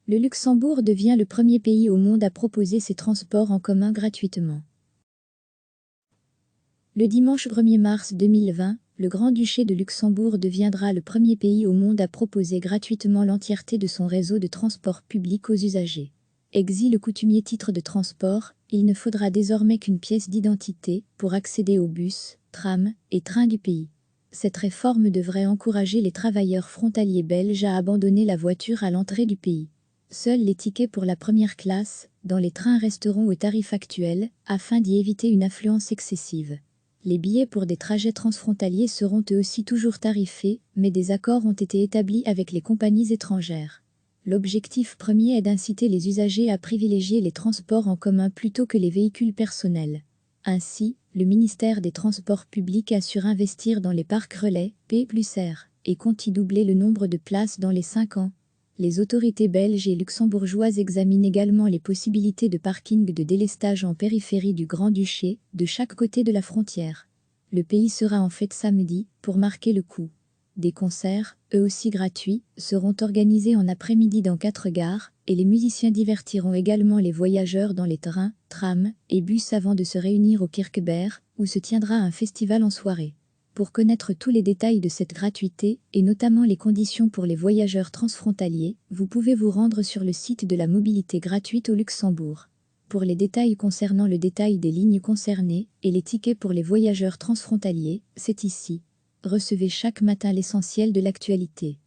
Le Luxembourg devient le premier pays au monde à proposer ses transports en commun gratuitement. Le dimanche 1er mars 2020, le Grand-Duché de Luxembourg deviendra le premier pays au monde à proposer gratuitement l'entièreté de son réseau de transport public aux usagers. Exil le coutumier titre de transport, il ne faudra désormais qu'une pièce d'identité pour accéder aux bus, trams et trains du pays. Cette réforme devrait encourager les travailleurs frontaliers belges à abandonner la voiture à l'entrée du pays. Seuls les tickets pour la première classe, dans les trains resteront au tarif actuel, afin d'y éviter une affluence excessive. Les billets pour des trajets transfrontaliers seront eux aussi toujours tarifés, mais des accords ont été établis avec les compagnies étrangères. L'objectif premier est d'inciter les usagers à privilégier les transports en commun plutôt que les véhicules personnels. Ainsi, le ministère des Transports publics assure investir dans les parcs relais, P+R, et compte y doubler le nombre de places dans les 5 ans. Les autorités belges et luxembourgeoises examinent également les possibilités de parking de délestage en périphérie du Grand-Duché, de chaque côté de la frontière. Le pays sera en fête samedi, pour marquer le coup. Des concerts, eux aussi gratuits, seront organisés en après-midi dans 4 gares, et les musiciens divertiront également les voyageurs dans les trains, trams et bus avant de se réunir au Kirchberg, où se tiendra un festival en soirée. Pour connaître tous les détails de cette gratuité, et notamment les conditions pour les voyageurs transfrontaliers, vous pouvez vous rendre sur le site de la mobilité gratuite au Luxembourg. Pour les détails concernant le détail des lignes concernées et les tickets pour les voyageurs transfrontaliers, c'est ici. Recevez chaque matin l'essentiel de l'actualité.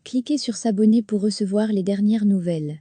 Cliquez sur s'abonner pour recevoir les dernières nouvelles.